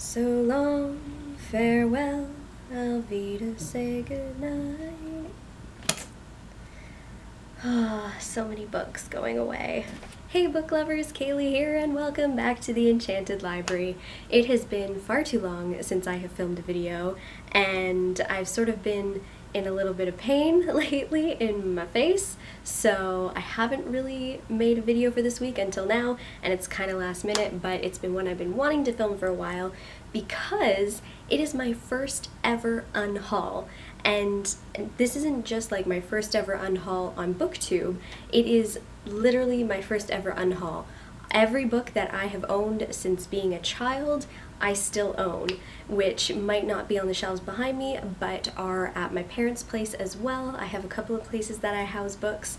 So long, farewell, Alvita, say goodnight. Ah, so many books going away. Hey book lovers, Kaylee here, and welcome back to the Enchanted Library. It has been far too long since I have filmed a video, and I've sort of been in a little bit of pain lately in my face, so I haven't really made a video for this week until now, and it's kind of last minute, but it's been one I've been wanting to film for a while because it is my first ever unhaul. And this isn't just like my first ever unhaul on BookTube, it is literally my first ever unhaul. Every book that I have owned since being a child, I still own, which might not be on the shelves behind me, but are at my parents' place as well. I have a couple of places that I house books,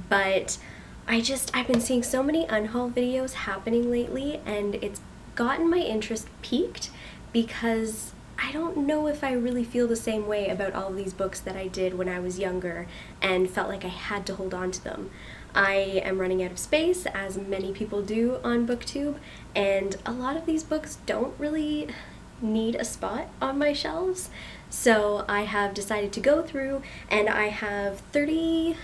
but I've been seeing so many unhaul videos happening lately, and it's gotten my interest piqued because I don't know if I really feel the same way about all of these books that I did when I was younger and felt like I had to hold on to them. I am running out of space, as many people do on BookTube, and a lot of these books don't really need a spot on my shelves. So I have decided to go through, and I have 30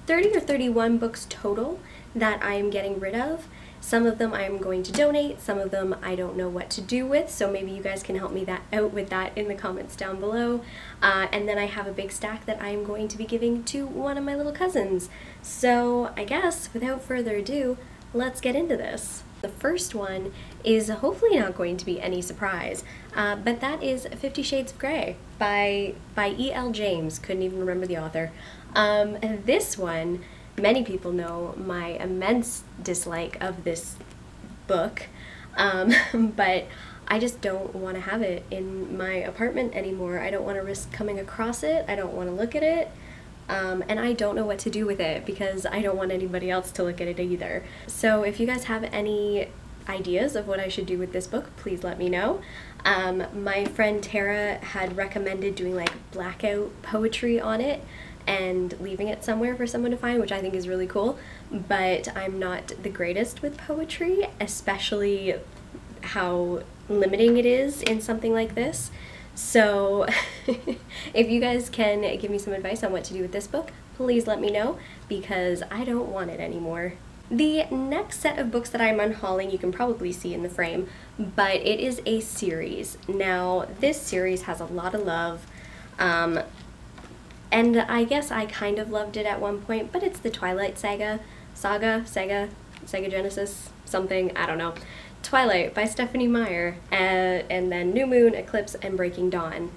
or 31 books total that I am getting rid of. Some of them I am going to donate, some of them I don't know what to do with, so maybe you guys can help me out with that in the comments down below. And then I have a big stack that I am going to be giving to one of my little cousins. So I guess, without further ado, let's get into this. The first one is hopefully not going to be any surprise, but that is 50 Shades of Grey by E.L. James. Couldn't even remember the author. And this one, many people know my immense dislike of this book, but I just don't want to have it in my apartment anymore. I don't want to risk coming across it, I don't want to look at it, and I don't know what to do with it because I don't want anybody else to look at it either. So if you guys have any ideas of what I should do with this book, please let me know. My friend Tara had recommended doing like blackout poetry on it and leaving it somewhere for someone to find, which I think is really cool, but I'm not the greatest with poetry, especially how limiting it is in something like this. So if you guys can give me some advice on what to do with this book, please let me know, because I don't want it anymore. The next set of books that I'm unhauling you can probably see in the frame, but it is a series. Now, this series has a lot of love, and I guess I kind of loved it at one point, but it's the Twilight Saga, Sega Genesis, something, I don't know. Twilight by Stephanie Meyer, and then New Moon, Eclipse, and Breaking Dawn.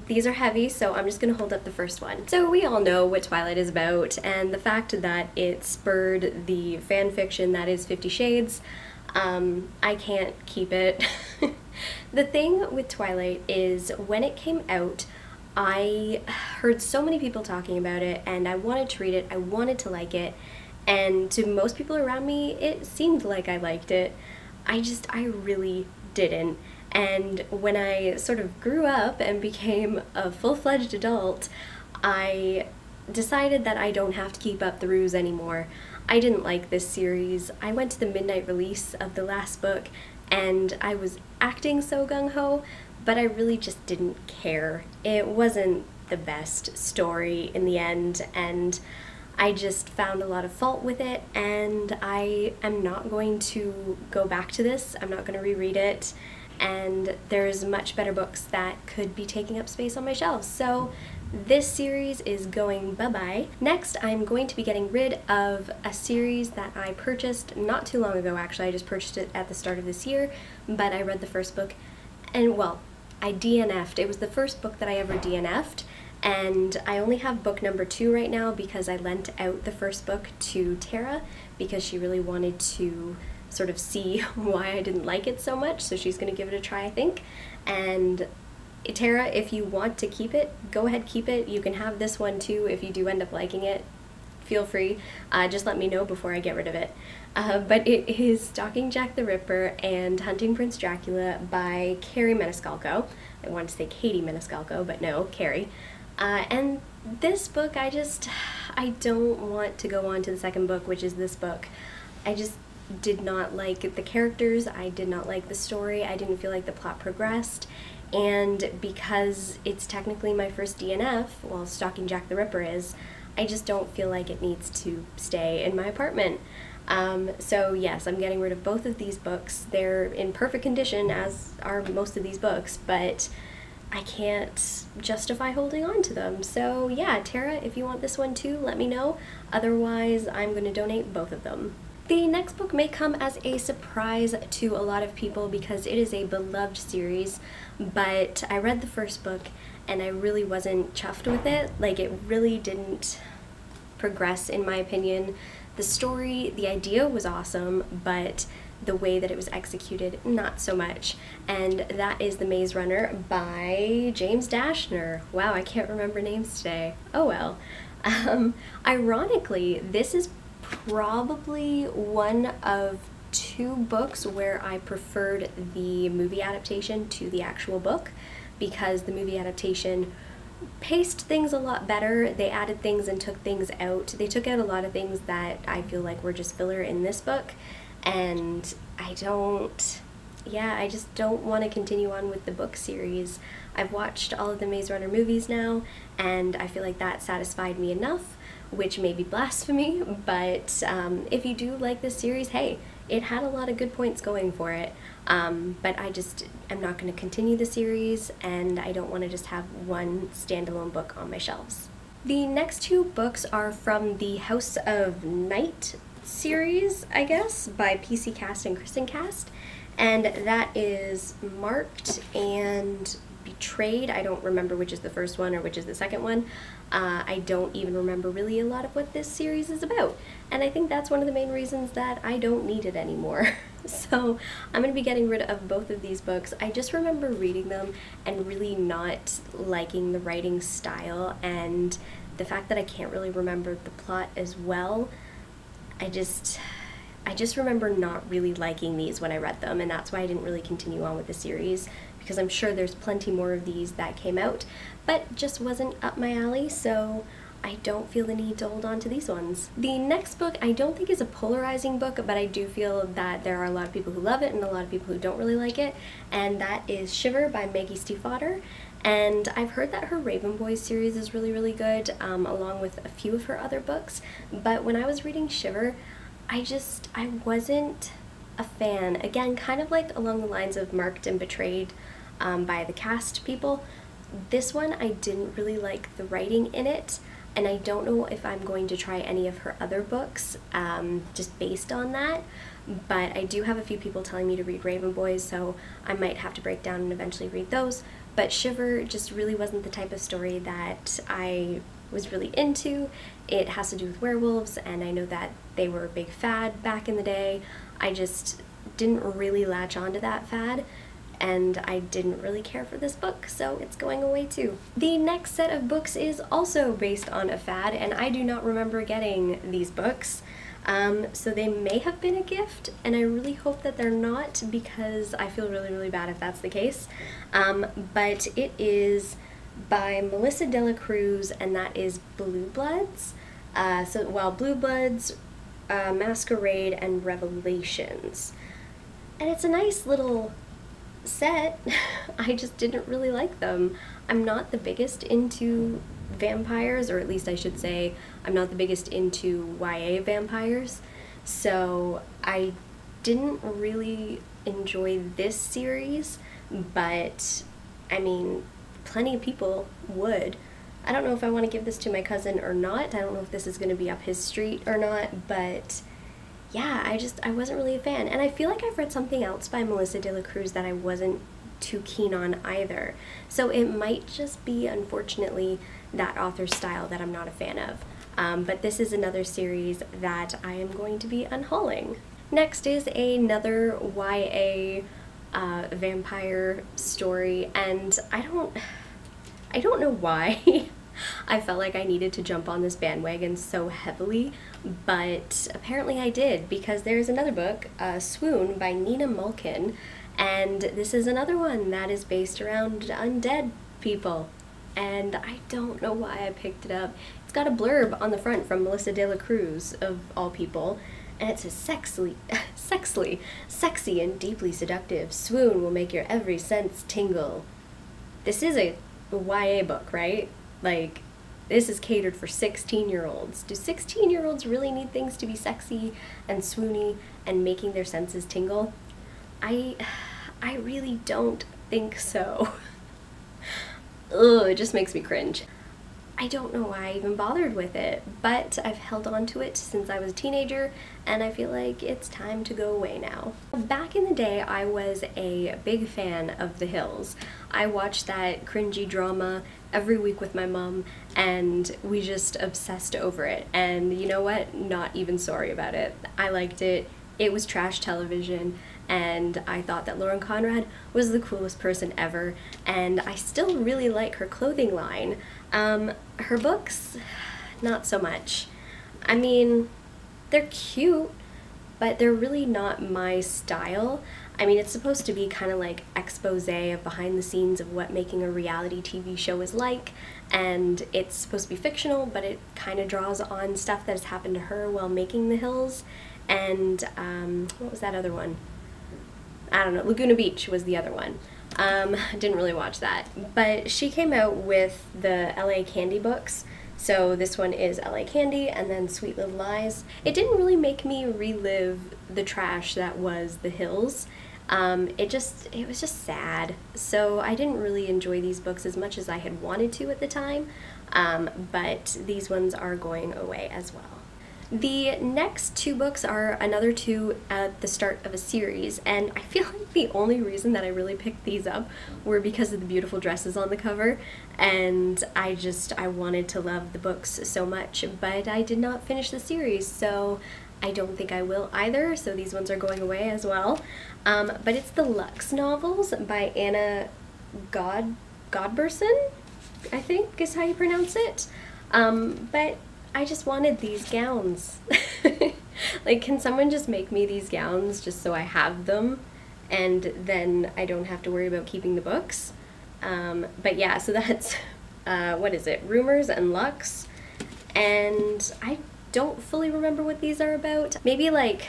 These are heavy, so I'm just gonna hold up the first one. So we all know what Twilight is about, and the fact that it spurred the fan fiction that is 50 Shades, I can't keep it. The thing with Twilight is, when it came out, I heard so many people talking about it, and I wanted to read it, I wanted to like it, and to most people around me, it seemed like I liked it. I really didn't. And when I sort of grew up and became a full-fledged adult, I decided that I don't have to keep up the ruse anymore. I didn't like this series. I went to the midnight release of the last book, and I was acting so gung-ho, but I really just didn't care. It wasn't the best story in the end, and I just found a lot of fault with it, and I am not going to go back to this. I'm not going to reread it, and there's much better books that could be taking up space on my shelves. So this series is going bye-bye. Next, I'm going to be getting rid of a series that I purchased not too long ago, actually. I just purchased it at the start of this year, but I read the first book, and well, I DNF'd. It was the first book that I ever DNF'd, and I only have book number 2 right now because I lent out the first book to Tara because she really wanted to sort of see why I didn't like it so much, so she's gonna give it a try, I think. And Tara, if you want to keep it, go ahead, keep it. You can have this one too if you do end up liking it. Feel free, just let me know before I get rid of it. But it is Stalking Jack the Ripper and Hunting Prince Dracula by Carrie Maniscalco. I wanted to say Katie Maniscalco, but no, Carrie. And this book, I don't want to go on to the second book, which is this book. did not like the characters, I did not like the story, I didn't feel like the plot progressed, and because it's technically my first DNF, well, Stalking Jack the Ripper is, I just don't feel like it needs to stay in my apartment. So yes, I'm getting rid of both of these books. They're in perfect condition, as are most of these books, but I can't justify holding on to them. So yeah, Tara, if you want this one too, let me know. Otherwise, I'm going to donate both of them. The next book may come as a surprise to a lot of people because it is a beloved series, but I read the first book and I really wasn't chuffed with it. Like, it really didn't progress in my opinion. The story, the idea was awesome, but the way that it was executed, not so much. And that is The Maze Runner by James Dashner. Wow, I can't remember names today. Oh well. Ironically, this is probably one of two books where I preferred the movie adaptation to the actual book, because the movie adaptation paced things a lot better. They added things and took things out. They took out a lot of things that I feel like were just filler in this book, and I just don't want to continue on with the book series. I've watched all of the Maze Runner movies now, and I feel like that satisfied me enough, which may be blasphemy, but if you do like this series, hey, it had a lot of good points going for it, but I'm not going to continue the series, and I don't want to just have one standalone book on my shelves. The next two books are from the House of Night series, I guess, by PC Cast and Kristen Cast, and that is Marked and Betrayed. I don't remember which is the first one or which is the second one. I don't even remember really a lot of what this series is about, and I think that's one of the main reasons that I don't need it anymore. So I'm going to be getting rid of both of these books. I just remember reading them and really not liking the writing style, and the fact that I can't really remember the plot as well. I just remember not really liking these when I read them, and that's why I didn't really continue on with the series, because I'm sure there's plenty more of these that came out, but just wasn't up my alley, so I don't feel the need to hold on to these ones. The next book I don't think is a polarizing book, but I do feel that there are a lot of people who love it and a lot of people who don't really like it, and that is Shiver by Maggie Stiefvater. And I've heard that her Raven Boys series is really, really good, along with a few of her other books, but when I was reading Shiver, I wasn't a fan. Again, kind of like along the lines of Marked and Betrayed by the Cast people. This one, I didn't really like the writing in it, and I don't know if I'm going to try any of her other books just based on that, but I do have a few people telling me to read Raven Boys, so I might have to break down and eventually read those. But Shiver just really wasn't the type of story that I was really into. It has to do with werewolves, and I know that they were a big fad back in the day. I just didn't really latch onto that fad, and I didn't really care for this book, so it's going away too. The next set of books is also based on a fad, and I do not remember getting these books. So they may have been a gift, and I really hope that they're not, because I feel really, really bad if that's the case. But it is by Melissa De La Cruz, and that is Blue Bloods. Blue Bloods, Masquerade, and Revelations. And it's a nice little set. I just didn't really like them. I'm not the biggest into vampires, or at least I should say I'm not the biggest into YA vampires, so I didn't really enjoy this series, but I mean, plenty of people would. I don't know if I want to give this to my cousin or not. I don't know if this is going to be up his street or not, but yeah, I wasn't really a fan. And I feel like I've read something else by Melissa De La Cruz that I wasn't too keen on either. So it might just be, unfortunately, that author's style that I'm not a fan of. But this is another series that I am going to be unhauling. Next is another YA vampire story, and I don't know why I felt like I needed to jump on this bandwagon so heavily, but apparently I did, because there's another book, Swoon by Nina Malkin, and this is another one that is based around undead people, and I don't know why I picked it up. It's got a blurb on the front from Melissa De La Cruz, of all people, and it says sexy and deeply seductive. Swoon will make your every sense tingle. This is a YA book, right? Like, this is catered for 16-year-olds. Do 16-year-olds really need things to be sexy and swoony and making their senses tingle? I really don't think so. Ugh, it just makes me cringe. I don't know why I even bothered with it, but I've held on to it since I was a teenager, and I feel like it's time to go away now. Back in the day, I was a big fan of The Hills. I watched that cringy drama every week with my mom, and we just obsessed over it. And you know what? Not even sorry about it. I liked it. It was trash television, and I thought that Lauren Conrad was the coolest person ever, and I still really like her clothing line. Her books, not so much. I mean, they're cute, but they're really not my style. I mean, it's supposed to be kind of like expose of behind the scenes of what making a reality TV show is like, and it's supposed to be fictional, but it kind of draws on stuff that has happened to her while making The Hills, and what was that other one? I don't know, Laguna Beach was the other one. I didn't really watch that, but she came out with the LA Candy books. So this one is LA Candy and then Sweet Little Lies. It didn't really make me relive the trash that was The Hills. It was just sad. So I didn't really enjoy these books as much as I had wanted to at the time, but these ones are going away as well. The next two books are another two at the start of a series, and I feel like the only reason that I really picked these up were because of the beautiful dresses on the cover, and I wanted to love the books so much, but I did not finish the series, so I don't think I will either, so these ones are going away as well. But it's the Lux novels by Anna Godberson, I think is how you pronounce it. But I just wanted these gowns. Like, can someone just make me these gowns just so I have them, and then I don't have to worry about keeping the books? But yeah, so that's, what is it, Rumors and Lux, and I don't fully remember what these are about. Maybe like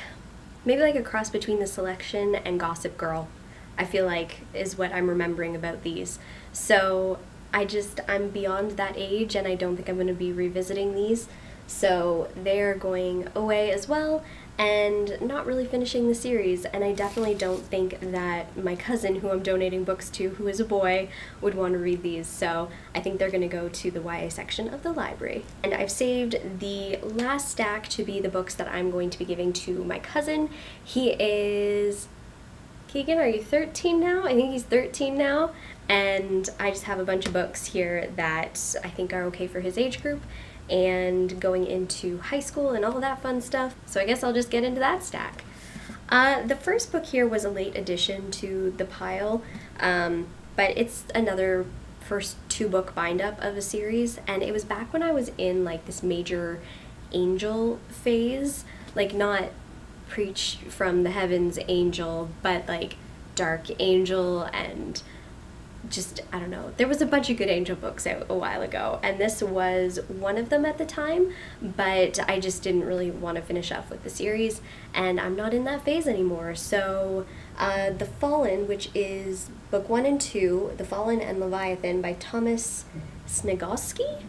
a cross between The Selection and Gossip Girl, I feel like, is what I'm remembering about these. So I'm beyond that age, and I don't think I'm going to be revisiting these. So they're going away as well, and not really finishing the series, and I definitely don't think that my cousin, who I'm donating books to, who is a boy, would want to read these, so I think they're going to go to the YA section of the library. And I've saved the last stack to be the books that I'm going to be giving to my cousin. He is... Keegan, are you 13 now? I think he's 13 now, and I just have a bunch of books here that I think are okay for his age group and going into high school and all that fun stuff, so I guess I'll just get into that stack. The first book here was a late addition to the pile, but it's another first two-book bind-up of a series, and it was back when I was in like this major angel phase, like not preach from the heavens angel, but like dark angel, and just, I don't know, there was a bunch of good angel books out a while ago, and this was one of them at the time, but I just didn't really want to finish off with the series, and I'm not in that phase anymore. So The Fallen, which is book 1 and 2, The Fallen and Leviathan by Thomas Snigoski.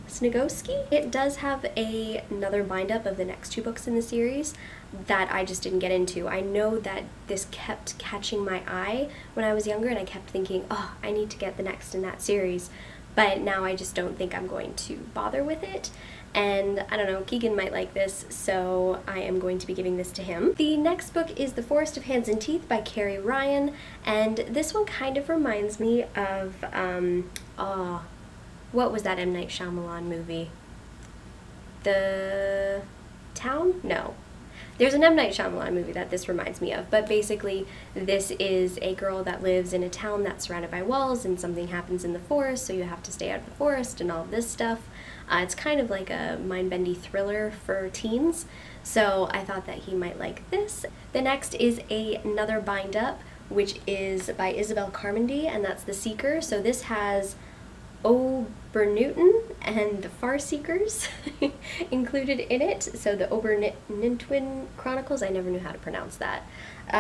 It does have another bind-up of the next two books in the series that I just didn't get into. I know that this kept catching my eye when I was younger, and I kept thinking, oh, I need to get the next in that series, but now I just don't think I'm going to bother with it. And I don't know, Keegan might like this, so I am going to be giving this to him. The next book is The Forest of Hands and Teeth by Carrie Ryan, and this one kind of reminds me of, what was that M. Night Shyamalan movie? The Town? No. There's an M. Night Shyamalan movie that this reminds me of, but basically this is a girl that lives in a town that's surrounded by walls, and something happens in the forest, so you have to stay out of the forest and all of this stuff. It's kind of like a mind-bending thriller for teens, so I thought that he might like this. The next is another bind-up, which is by Isabel Carmody, and that's The Seeker. So this has O. Bernewton and the Far Seekers included in it. So the Ober-Nintwin Chronicles, I never knew how to pronounce that.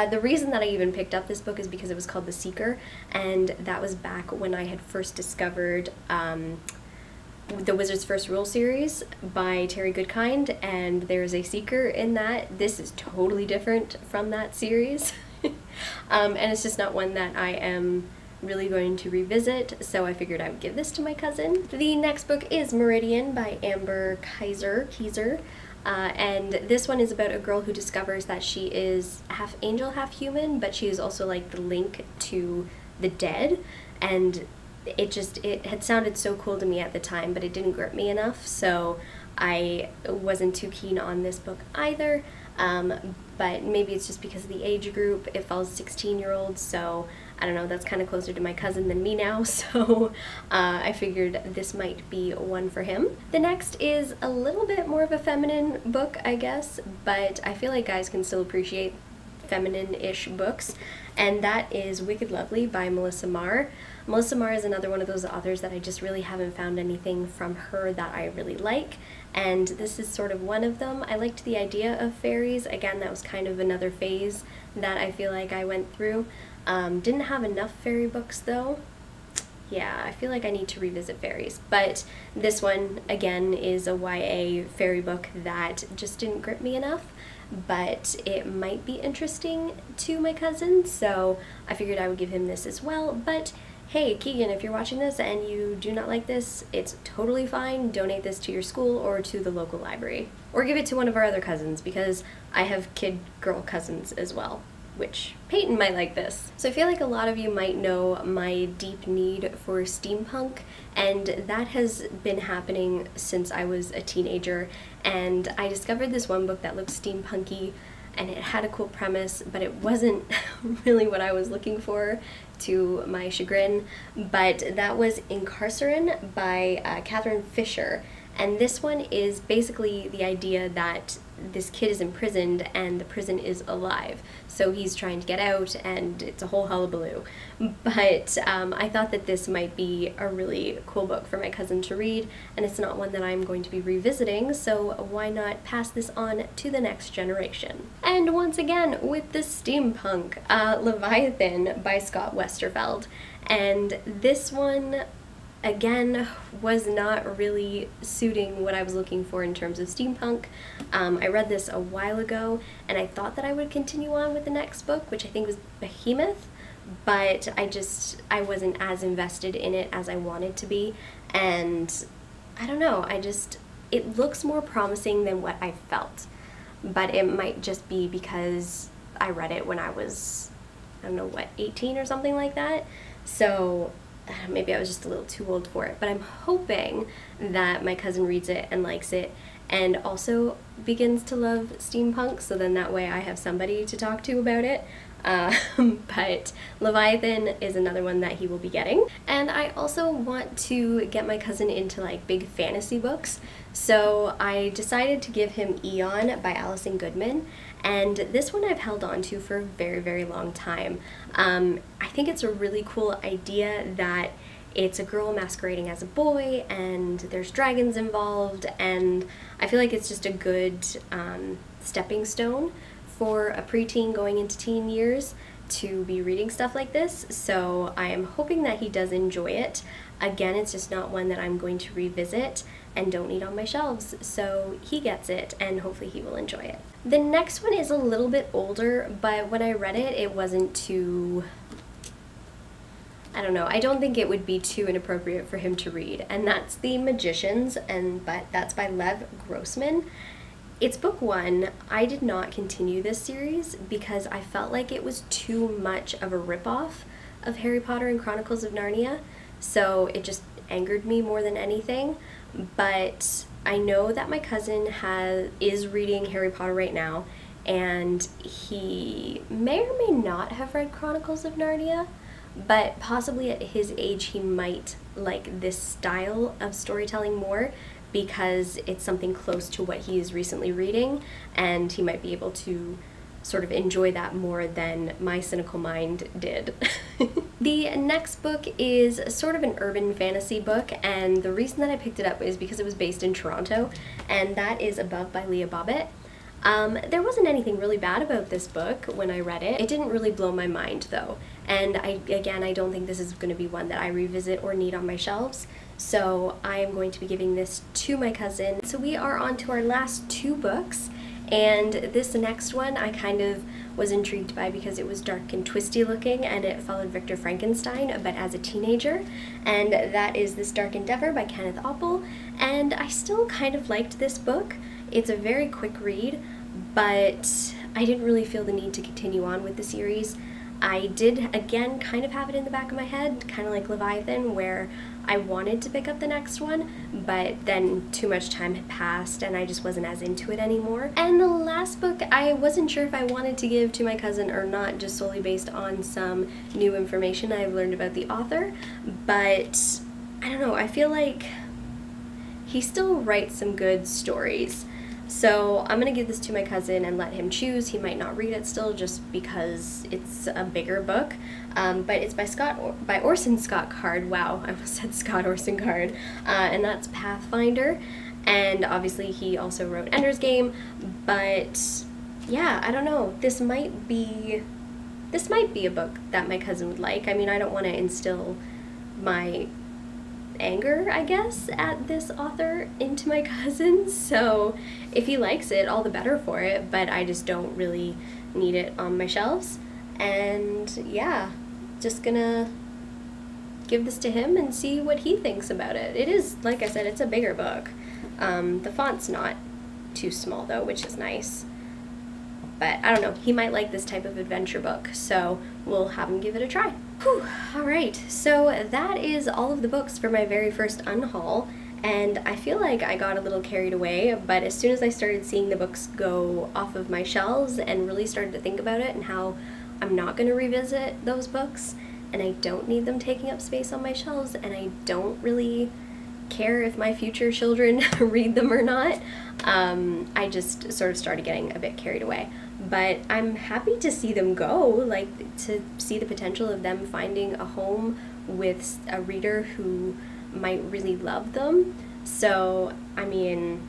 The reason that I even picked up this book is because it was called The Seeker, and that was back when I had first discovered the Wizard's First Rule series by Terry Goodkind, and there's a seeker in that. This is totally different from that series. And it's just not one that I am really going to revisit, so I figured I would give this to my cousin. The next book is Meridian by Amber Keyser. And this one is about a girl who discovers that she is half angel, half human, but she is also like the link to the dead, and it had sounded so cool to me at the time, but it didn't grip me enough, so I wasn't too keen on this book either. But maybe it's just because of the age group. It follows 16-year-olds, so I don't know, that's kind of closer to my cousin than me now, so I figured this might be one for him. The next is a little bit more of a feminine book, I guess, but I feel like guys can still appreciate feminine-ish books, and that is Wicked Lovely by Melissa Marr. Melissa Marr is another one of those authors that I just really haven't found anything from her that I really like, and this is sort of one of them. I liked the idea of fairies. Again, that was kind of another phase that I feel like I went through. Didn't have enough fairy books though. Yeah, I feel like I need to revisit fairies, but this one again is a YA fairy book that just didn't grip me enough, but it might be interesting to my cousin, so I figured I would give him this as well. But hey, Keegan, if you're watching this and you do not like this, it's totally fine. Donate this to your school or to the local library, or give it to one of our other cousins, because I have kid-girl cousins as well, which Peyton might like this. So I feel like a lot of you might know my deep need for steampunk, and that has been happening since I was a teenager, and I discovered this one book that looked steampunky, and it had a cool premise, but it wasn't really what I was looking for, to my chagrin. But that was Incarcerin by Catherine Fisher, and this one is basically the idea that this kid is imprisoned and the prison is alive, so he's trying to get out, and it's a whole hullabaloo. But I thought that this might be a really cool book for my cousin to read, and it's not one that I'm going to be revisiting, so why not pass this on to the next generation. And once again, with the steampunk, Leviathan by Scott Westerfeld, and this one again was not really suiting what I was looking for in terms of steampunk. I read this a while ago, and I thought that I would continue on with the next book, which I think was Behemoth, but I wasn't as invested in it as I wanted to be, and I don't know, it looks more promising than what I felt, but it might just be because I read it when I was, I don't know, what, 18 or something like that, so maybe I was just a little too old for it. But I'm hoping that my cousin reads it and likes it, and also begins to love steampunk, so then that way I have somebody to talk to about it. But Leviathan is another one that he will be getting. And I also want to get my cousin into like big fantasy books, so I decided to give him Eon by Alison Goodman, and this one I've held on to for a very, very long time. I think it's a really cool idea that it's a girl masquerading as a boy, and there's dragons involved, and I feel like it's just a good stepping stone for a preteen going into teen years to be reading stuff like this, so I am hoping that he does enjoy it. Again, it's just not one that I'm going to revisit and don't need on my shelves, so he gets it, and hopefully he will enjoy it. The next one is a little bit older, but when I read it, it wasn't too, I don't know, I don't think it would be too inappropriate for him to read, and that's The Magicians, but that's by Lev Grossman. It's book one. I did not continue this series because I felt like it was too much of a ripoff of Harry Potter and Chronicles of Narnia, so it just angered me more than anything. But I know that my cousin is reading Harry Potter right now, and he may or may not have read Chronicles of Narnia, but possibly at his age he might like this style of storytelling more, because it's something close to what he is recently reading, and he might be able to sort of enjoy that more than my cynical mind did. The next book is sort of an urban fantasy book, and the reason that I picked it up is because it was based in Toronto, and that is Above by Leah Bobbitt. There wasn't anything really bad about this book when I read it. It didn't really blow my mind though, and I don't think this is going to be one that I revisit or need on my shelves, so I am going to be giving this to my cousin. So we are on to our last two books, and this next one I kind of was intrigued by because it was dark and twisty looking, and it followed Victor Frankenstein but as a teenager, and that is This Dark Endeavor by Kenneth Oppel, and I still kind of liked this book. It's a very quick read, but I didn't really feel the need to continue on with the series. I did, again, kind of have it in the back of my head, kind of like Leviathan, where I wanted to pick up the next one, but then too much time had passed and I just wasn't as into it anymore. And the last book, I wasn't sure if I wanted to give to my cousin or not, just solely based on some new information I've learned about the author, but I don't know, I feel like he still writes some good stories. So I'm gonna give this to my cousin and let him choose. He might not read it still just because it's a bigger book, but it's by Orson Scott Card. Wow, I almost said Scott Orson Card, and that's Pathfinder. And obviously he also wrote Ender's Game. But yeah, I don't know. This might be a book that my cousin would like. I mean, I don't want to instill my anger, I guess, at this author into my cousin, so if he likes it, all the better for it, but I just don't really need it on my shelves. And yeah, just gonna give this to him and see what he thinks about it. It is, like I said, it's a bigger book. The font's not too small though, which is nice. But I don't know, he might like this type of adventure book, so we'll have him give it a try. Whew, alright, so that is all of the books for my very first unhaul, and I feel like I got a little carried away, but as soon as I started seeing the books go off of my shelves and really started to think about it and how I'm not going to revisit those books, and I don't need them taking up space on my shelves, and I don't really care if my future children read them or not, I just sort of started getting a bit carried away. But I'm happy to see them go, like to see the potential of them finding a home with a reader who might really love them. So, I mean,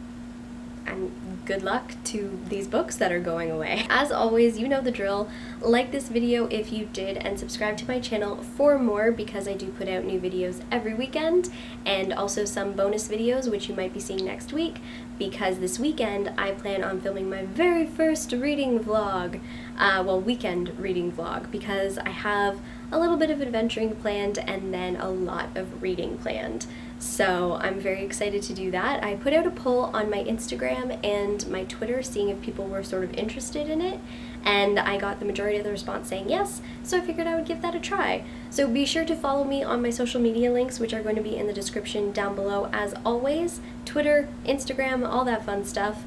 good luck to these books that are going away. As always, you know the drill. Like this video if you did, and subscribe to my channel for more, because I do put out new videos every weekend, and also some bonus videos which you might be seeing next week, because this weekend I plan on filming my very first reading vlog, well, weekend reading vlog, because I have a little bit of adventuring planned and then a lot of reading planned. So I'm very excited to do that. I put out a poll on my Instagram and my Twitter seeing if people were sort of interested in it, and I got the majority of the response saying yes, so I figured I would give that a try. So be sure to follow me on my social media links, which are going to be in the description down below as always. Twitter, Instagram, all that fun stuff.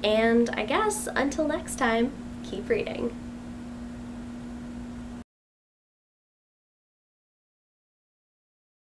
And I guess until next time, keep reading.